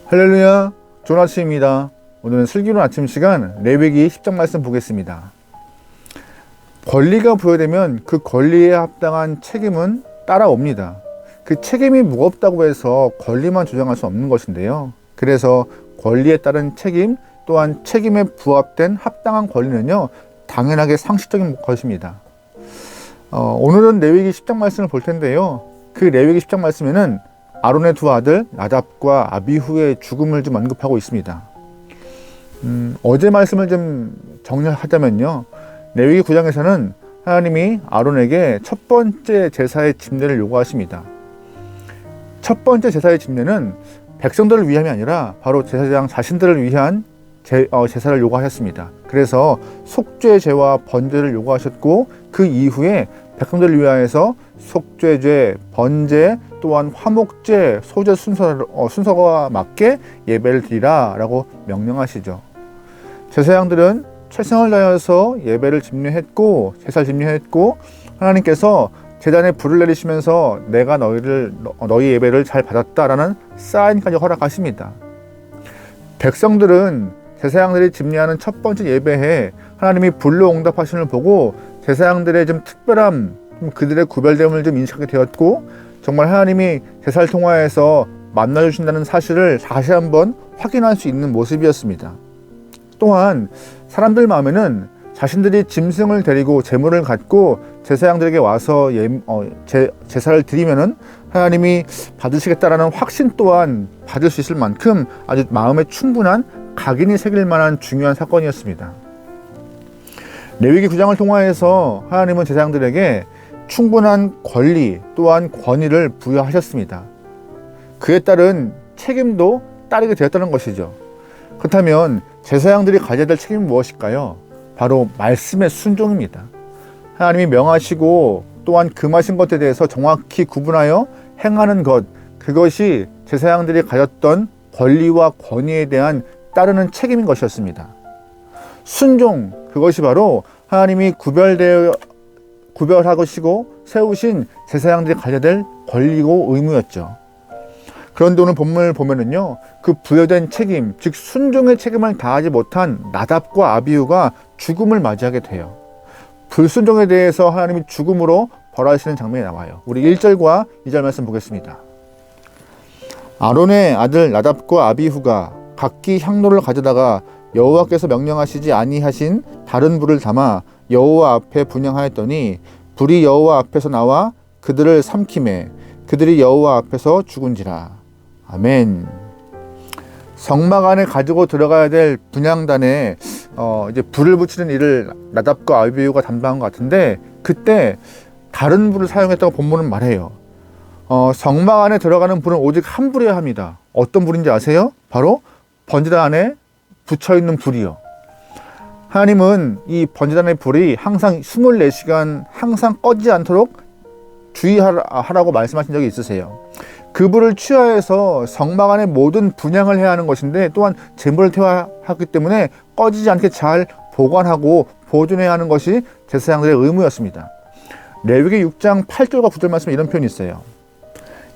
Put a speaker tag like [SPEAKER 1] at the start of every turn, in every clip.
[SPEAKER 1] 할렐루야, 좋은 아침입니다. 오늘은 슬기로운 아침 시간 레위기 10장 말씀 보겠습니다. 권리가 부여되면 그 권리에 합당한 책임은 따라옵니다. 그 책임이 무겁다고 해서 권리만 주장할 수 없는 것인데요. 그래서 권리에 따른 책임 또한 책임에 부합된 합당한 권리는요, 당연하게 상식적인 것입니다. 오늘은 레위기 10장 말씀을 볼 텐데요. 그 레위기 10장 말씀에는 아론의 두 아들 나답과 아비후의 죽음을 좀 언급하고 있습니다. 어제 말씀을 좀 정리하자면요, 레위기 9장에서는 하나님이 아론에게 첫 번째 제사의 집례를 요구하십니다. 첫 번째 제사의 집례는 백성들을 위함이 아니라 바로 제사장 자신들을 위한 제사를 요구하셨습니다. 그래서 속죄제와 번제를 요구하셨고, 그 이후에 백성들을 위하여서 속죄제, 번제, 또한 화목제, 소제 순서가 맞게 예배를 드리라 라고 명령하시죠. 제사장들은 최선을 다해서 예배를 집례했고, 제사를 집례했고, 하나님께서 제단에 불을 내리시면서 내가 너희 예배를 잘 받았다라는 사인까지 허락하십니다. 백성들은 제사장들이 집례하는 첫 번째 예배에 하나님이 불로 응답하심을 보고 제사장들의 좀 특별함, 그들의 구별됨을 좀 인식하게 되었고, 정말 하나님이 제사를 통하여서 만나주신다는 사실을 다시 한번 확인할 수 있는 모습이었습니다. 또한 사람들 마음에는 자신들이 짐승을 데리고 제물을 갖고 제사장들에게 와서 제사를 드리면은 하나님이 받으시겠다라는 확신 또한 받을 수 있을 만큼 아주 마음에 충분한 각인이 새길 만한 중요한 사건이었습니다. 레위기 9장을 통하여서 하나님은 제사장들에게 충분한 권리 또한 권위를 부여하셨습니다. 그에 따른 책임도 따르게 되었다는 것이죠. 그렇다면 제사장들이 가져야 될 책임은 무엇일까요? 바로 말씀의 순종입니다. 하나님이 명하시고 또한 금하신 것에 대해서 정확히 구분하여 행하는 것, 그것이 제사장들이 가졌던 권리와 권위에 대한 따르는 책임인 것이었습니다. 순종, 그것이 바로 하나님이 구별하시고 세우신 제사장들이 가져야 될 권리고 의무였죠. 그런데 오늘 본문을 보면은요, 그 부여된 책임, 즉 순종의 책임을 다하지 못한 나답과 아비후가 죽음을 맞이하게 돼요. 불순종에 대해서 하나님이 죽음으로 벌하시는 장면이 나와요. 우리 1절과 2절 말씀 보겠습니다. 아론의 아들 나답과 아비후가 각기 향로를 가져다가 여호와께서 명령하시지 아니하신 다른 불을 담아 여호와 앞에 분향하였더니 불이 여호와 앞에서 나와 그들을 삼키매 그들이 여호와 앞에서 죽은지라. 아멘. 성막 안에 가지고 들어가야 될 분향단에 이제 불을 붙이는 일을 나답과 아비후가 담당한 것 같은데, 그때 다른 불을 사용했다고 본문은 말해요. 성막 안에 들어가는 불은 오직 한 불이어야 합니다. 어떤 불인지 아세요? 바로 번제단 안에 붙여있는 불이요. 하나님은 이 번제단의 불이 항상 24시간 항상 꺼지지 않도록 주의하라고 말씀하신 적이 있으세요. 그 불을 취하여서 성막 안의 모든 분향을 해야 하는 것인데, 또한 제물을 태워야 하기 때문에 꺼지지 않게 잘 보관하고 보존해야 하는 것이 제사장들의 의무였습니다. 레위기 6장 8절과 9절 말씀에 이런 표현이 있어요.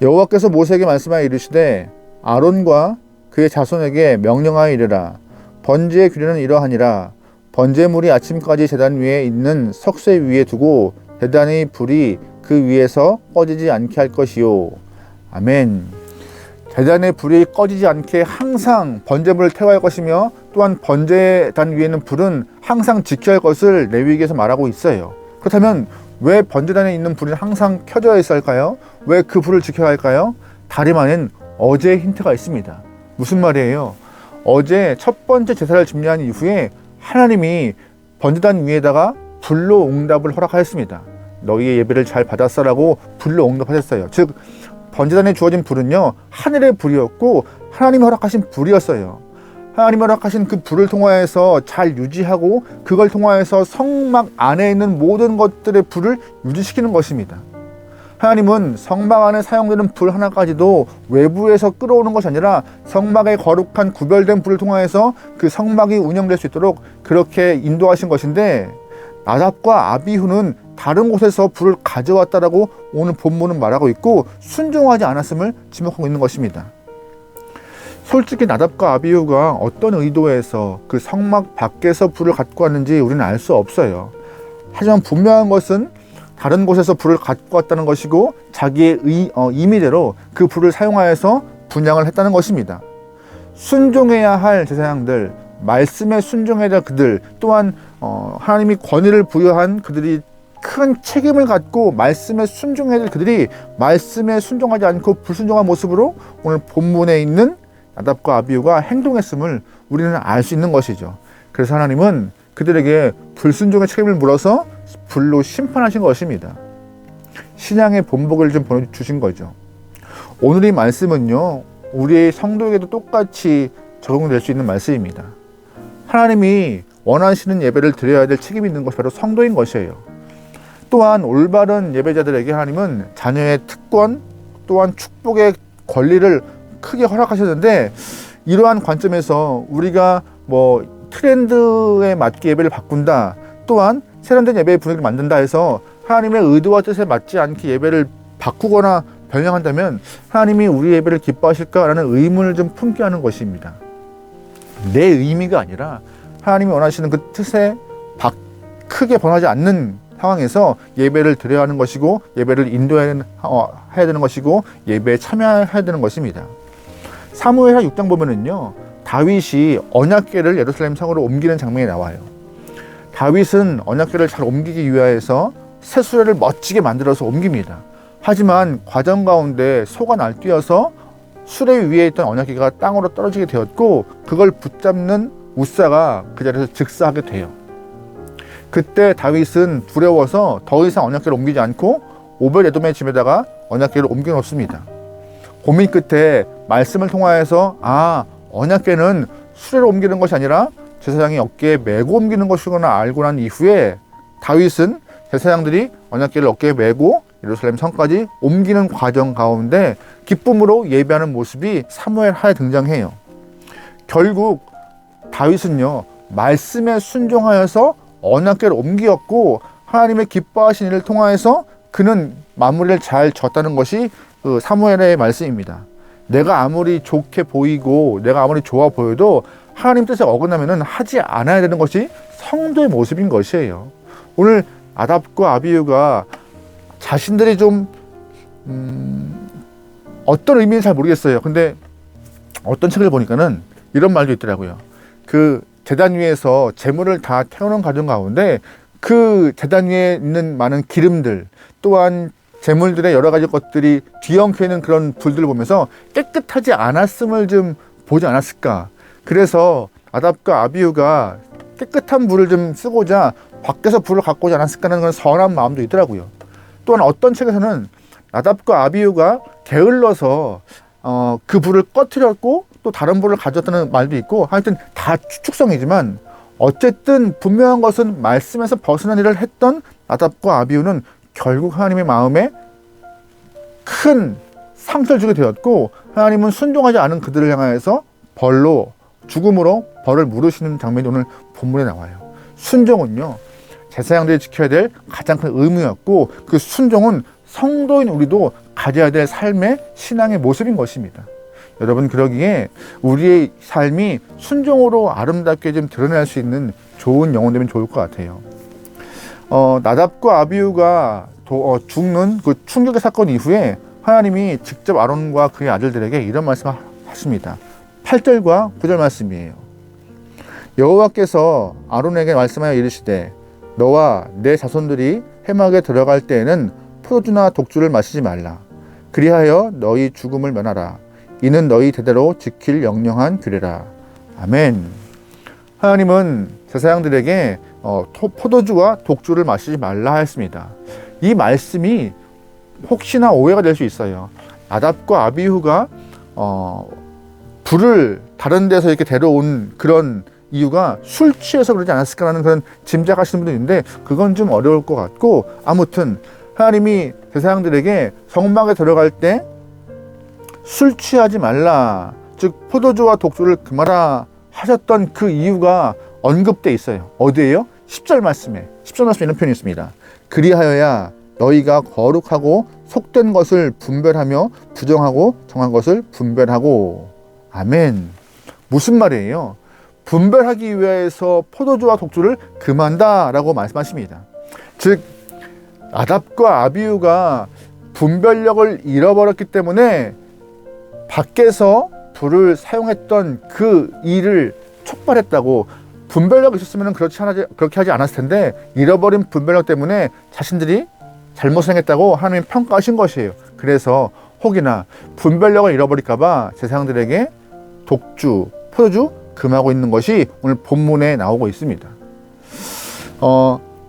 [SPEAKER 1] 여호와께서 모세에게 말씀하여 이르시되 아론과 그의 자손에게 명령하여 이르라. 번제의 규례는 이러하니라. 번제물이 아침까지 제단 위에 있는 석쇠 위에 두고 제단의 불이 그 위에서 꺼지지 않게 할 것이요. 아멘. 제단의 불이 꺼지지 않게 항상 번제물을 태워야 할 것이며, 또한 번제단 위에 있는 불은 항상 지켜야 할 것을 레위기에서 말하고 있어요. 그렇다면 왜 번제단에 있는 불이 항상 켜져 있어야 할까요? 왜 그 불을 지켜야 할까요? 다름 아닌 어제의 힌트가 있습니다. 무슨 말이에요? 어제 첫 번째 제사를 집례한 이후에 하나님이 번제단 위에다가 불로 응답을 허락하였습니다. 너희의 예배를 잘 받았어라고 불로 응답하셨어요. 즉 번제단에 주어진 불은요, 하늘의 불이었고 하나님이 허락하신 불이었어요. 하나님이 허락하신 그 불을 통하여서 잘 유지하고 그걸 통하여서 성막 안에 있는 모든 것들의 불을 유지시키는 것입니다. 하나님은 성막 안에 사용되는 불 하나까지도 외부에서 끌어오는 것이 아니라 성막의 거룩한 구별된 불을 통하여서 그 성막이 운영될 수 있도록 그렇게 인도하신 것인데, 나답과 아비후는 다른 곳에서 불을 가져왔다라고 오늘 본문은 말하고 있고 순종하지 않았음을 지목하고 있는 것입니다. 솔직히 나답과 아비후가 어떤 의도에서 그 성막 밖에서 불을 갖고 왔는지 우리는 알 수 없어요. 하지만 분명한 것은 다른 곳에서 불을 갖고 왔다는 것이고 자기의 임의대로 그 불을 사용하여서 분향을 했다는 것입니다. 순종해야 할 제사장들, 말씀에 순종해야 할 그들, 또한 하나님이 권위를 부여한 그들이 큰 책임을 갖고 말씀에 순종해야 될 그들이 말씀에 순종하지 않고 불순종한 모습으로 오늘 본문에 있는 나답과 아비후가 행동했음을 우리는 알 수 있는 것이죠. 그래서 하나님은 그들에게 불순종의 책임을 물어서 불로 심판하신 것입니다. 신앙의 본보기를 좀 보내주신 거죠. 오늘 이 말씀은요, 우리의 성도에게도 똑같이 적용될 수 있는 말씀입니다. 하나님이 원하시는 예배를 드려야 될 책임이 있는 것이 바로 성도인 것이에요. 또한 올바른 예배자들에게 하나님은 자녀의 특권 또한 축복의 권리를 크게 허락하셨는데, 이러한 관점에서 우리가 트렌드에 맞게 예배를 바꾼다, 또한 세련된 예배의 분위기를 만든다 해서 하나님의 의도와 뜻에 맞지 않게 예배를 바꾸거나 변형한다면 하나님이 우리 예배를 기뻐하실까라는 의문을 좀 품게 하는 것입니다. 내 의미가 아니라 하나님이 원하시는 그 뜻에 크게 변하지 않는 상황에서 예배를 드려야 하는 것이고, 예배를 인도해야 되는 것이고, 예배에 참여해야 되는 것입니다. 사무엘하 6장 보면은요, 다윗이 언약궤를 예루살렘 성으로 옮기는 장면이 나와요. 다윗은 언약궤를 잘 옮기기 위하여서 새 수레를 멋지게 만들어서 옮깁니다. 하지만 과정 가운데 소가 날뛰어서 수레 위에 있던 언약궤가 땅으로 떨어지게 되었고, 그걸 붙잡는 우사가 그 자리에서 즉사하게 돼요. 그때 다윗은 두려워서 더 이상 언약궤를 옮기지 않고 오벳에돔의 집에다가 언약궤를 옮겨 놓습니다. 고민 끝에 말씀을 통하여서 언약궤는 수레로 옮기는 것이 아니라 제사장이 어깨에 메고 옮기는 것이구나 알고 난 이후에 다윗은 제사장들이 언약궤를 어깨에 메고 예루살렘 성까지 옮기는 과정 가운데 기쁨으로 예배하는 모습이 사무엘하에 등장해요. 결국 다윗은요, 말씀에 순종하여서 언약궤를 옮기었고, 하나님의 기뻐하신 일을 통하여서 그는 마무리를 잘 졌다는 것이 그 사무엘의 말씀입니다. 내가 아무리 좋게 보이고 내가 아무리 좋아 보여도 하나님 뜻에 어긋나면은 하지 않아야 되는 것이 성도의 모습인 것이에요. 오늘 나답과 아비후가 자신들이 좀 어떤 의미인지 잘 모르겠어요. 근데 어떤 책을 보니까는 이런 말도 있더라고요. 그 제단 위에서 제물을 다 태우는 과정 가운데 그 제단 위에 있는 많은 기름들, 또한 제물들의 여러 가지 것들이 뒤엉켜 있는 그런 불들을 보면서 깨끗하지 않았음을 좀 보지 않았을까. 그래서 나답과 아비후가 깨끗한 불을 좀 쓰고자 밖에서 불을 갖고 오지 않았을까 하는 그런 선한 마음도 있더라고요. 또한 어떤 책에서는 나답과 아비후가 게을러서 그 불을 꺼트렸고 또 다른 불을 가져왔다는 말도 있고, 하여튼 다 추측성이지만 어쨌든 분명한 것은 말씀에서 벗어난 일을 했던 나답과 아비후는 결국 하나님의 마음에 큰 상처를 주게 되었고, 하나님은 순종하지 않은 그들을 향하여서 죽음으로 벌을 물으시는 장면이 오늘 본문에 나와요. 순종은요, 제사장들이 지켜야 될 가장 큰 의무였고, 그 순종은 성도인 우리도 가져야 될 삶의 신앙의 모습인 것입니다. 여러분, 그러기에 우리의 삶이 순종으로 아름답게 좀 드러날 수 있는 좋은 영혼 되면 좋을 것 같아요. 나답과 아비후가 죽는 그 충격의 사건 이후에 하나님이 직접 아론과 그의 아들들에게 이런 말씀을 하십니다. 8절과 9절 말씀이에요. 여호와께서 아론에게 말씀하여 이르시되 너와 내 자손들이 회막에 들어갈 때에는 포도주나 독주를 마시지 말라. 그리하여 너희 죽음을 면하라. 이는 너희 대대로 지킬 영영한 규례라. 아멘. 하나님은 제사장들에게 포도주와 독주를 마시지 말라 하였습니다. 이 말씀이 혹시나 오해가 될 수 있어요. 나답과 아비후가 불을 다른 데서 이렇게 데려온 그런 이유가 술 취해서 그러지 않았을까라는 그런 짐작하시는 분도 있는데, 그건 좀 어려울 것 같고, 아무튼 하나님이 제사장들에게 성막에 들어갈 때 술 취하지 말라, 즉 포도주와 독주를 금하라 하셨던 그 이유가 언급돼 있어요. 어디에요? 10절 말씀에 이런 표현이 있습니다. 그리하여야 너희가 거룩하고 속된 것을 분별하며 부정하고 정한 것을 분별하고. 아멘. 무슨 말이에요? 분별하기 위해서 포도주와 독주를 금한다라고 말씀하십니다. 즉 나답과 아비후가 분별력을 잃어버렸기 때문에 밖에서 불을 사용했던 그 일을 촉발했다고. 분별력이 있었으면 그렇게 하지 않았을 텐데 잃어버린 분별력 때문에 자신들이 잘못을 행했다고 하나님이 평가하신 것이에요. 그래서 혹이나 분별력을 잃어버릴까 봐 제사장들에게 독주, 포도주 금하고 있는 것이 오늘 본문에 나오고 있습니다.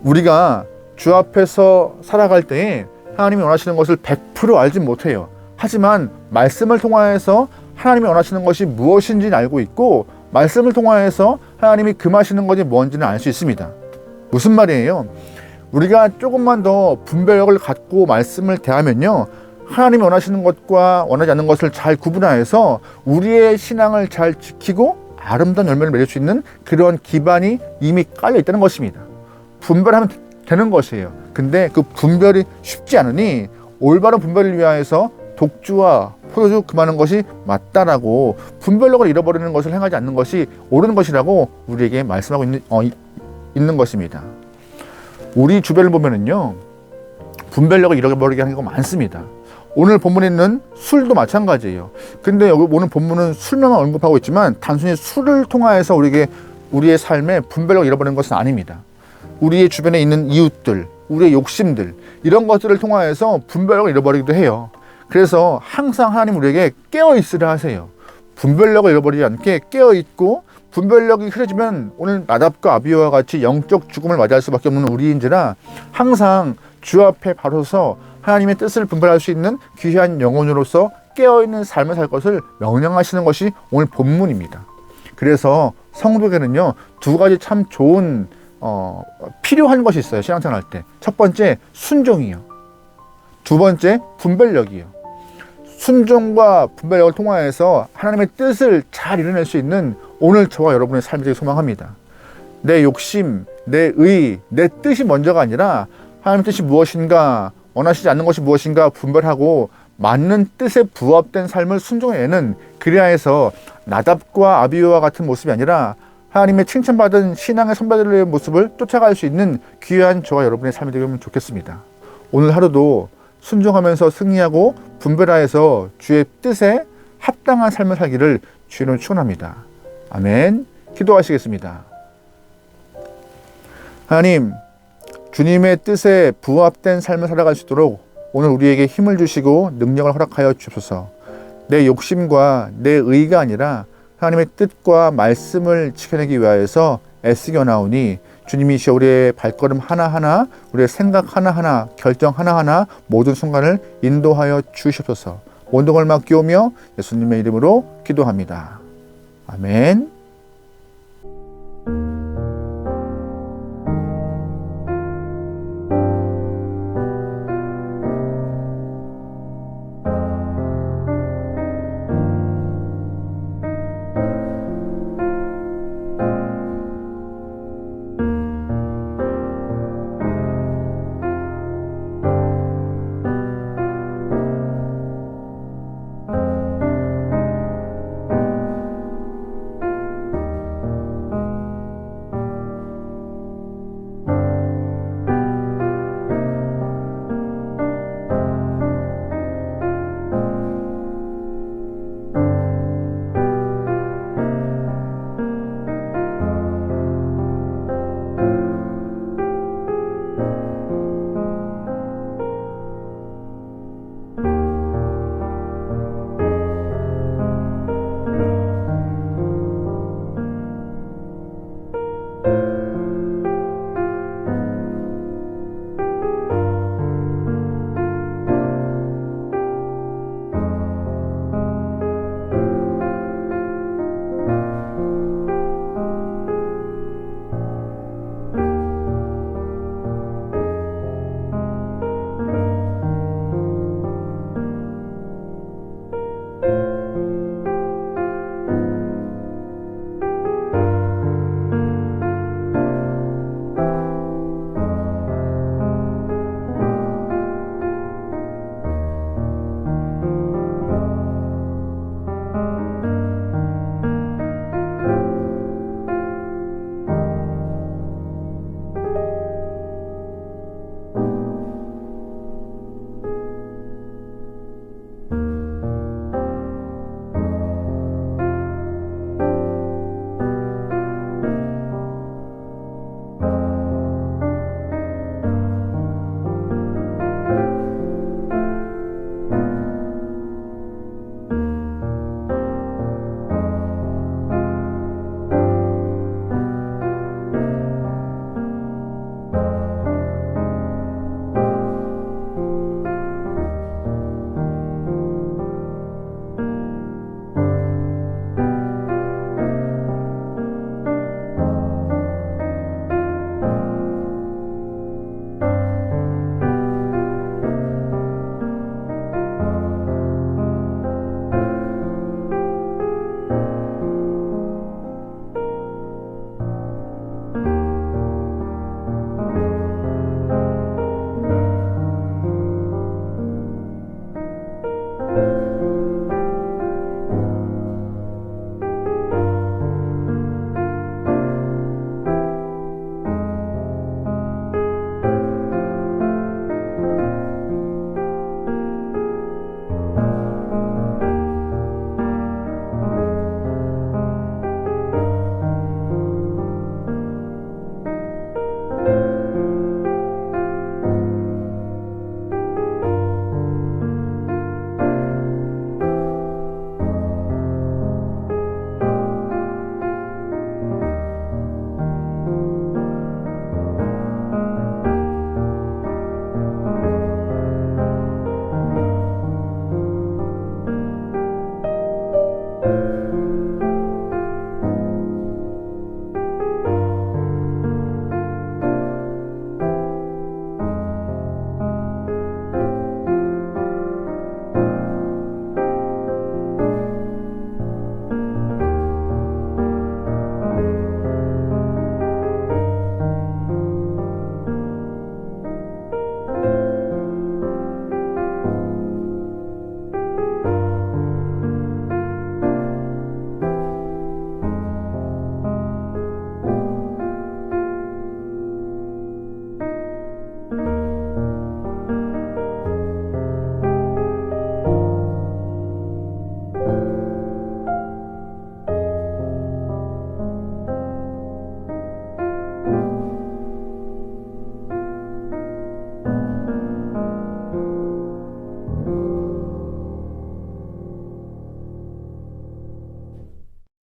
[SPEAKER 1] 우리가 주 앞에서 살아갈 때에 하나님이 원하시는 것을 100% 알지 못해요. 하지만 말씀을 통하여서 하나님이 원하시는 것이 무엇인지는 알고 있고, 말씀을 통하여서 하나님이 금하시는 것이 뭔지는 알 수 있습니다. 무슨 말이에요? 우리가 조금만 더 분별력을 갖고 말씀을 대하면요, 하나님이 원하시는 것과 원하지 않는 것을 잘 구분하여서 우리의 신앙을 잘 지키고 아름다운 열매를 맺을 수 있는 그런 기반이 이미 깔려 있다는 것입니다. 분별하면 되는 것이에요. 근데 그 분별이 쉽지 않으니 올바른 분별을 위하여서 독주와 포도주 금하는 것이 맞다라고, 분별력을 잃어버리는 것을 행하지 않는 것이 옳은 것이라고 우리에게 말씀하고 있는 것입니다. 우리 주변을 보면은요, 분별력을 잃어버리게 하는 경우가 많습니다. 오늘 본문에 있는 술도 마찬가지예요. 근데 여기 오늘 본문은 술만 언급하고 있지만 단순히 술을 통하여서 우리의 삶에 분별력을 잃어버리는 것은 아닙니다. 우리의 주변에 있는 이웃들, 우리의 욕심들, 이런 것들을 통하여서 분별력을 잃어버리기도 해요. 그래서 항상 하나님 우리에게 깨어있으라 하세요. 분별력을 잃어버리지 않게 깨어있고, 분별력이 흐려지면 오늘 나답과 아비후와 같이 영적 죽음을 맞이할 수밖에 없는 우리인지라 항상 주 앞에 바로서 하나님의 뜻을 분별할 수 있는 귀한 영혼으로서 깨어있는 삶을 살 것을 명령하시는 것이 오늘 본문입니다. 그래서 성도에게는요, 두 가지 참 좋은 필요한 것이 있어요. 신앙생활 할 때. 첫 번째 순종이요, 두 번째 분별력이요. 순종과 분별력을 통하여서 하나님의 뜻을 잘 이뤄낼 수 있는 오늘 저와 여러분의 삶이 되길 소망합니다. 내 욕심, 내 의, 내 뜻이 먼저가 아니라 하나님의 뜻이 무엇인가, 원하시지 않는 것이 무엇인가 분별하고 맞는 뜻에 부합된 삶을 순종해내는, 그리하여서 나답과 아비후와 같은 모습이 아니라 하나님의 칭찬받은 신앙의 선배들의 모습을 쫓아갈 수 있는 귀한 저와 여러분의 삶이 되면 좋겠습니다. 오늘 하루도 순종하면서 승리하고 분별하여서 주의 뜻에 합당한 삶을 살기를 주님으로 축원합니다. 아멘. 기도하시겠습니다. 하나님, 주님의 뜻에 부합된 삶을 살아갈 수 있도록 오늘 우리에게 힘을 주시고 능력을 허락하여 주옵소서. 내 욕심과 내 의가 아니라 하나님의 뜻과 말씀을 지켜내기 위하여서 애쓰겨나오니 주님이시여 우리의 발걸음 하나하나, 우리의 생각 하나하나, 결정 하나하나 모든 순간을 인도하여 주시옵소서. 원동을 맡기오며 예수님의 이름으로 기도합니다. 아멘.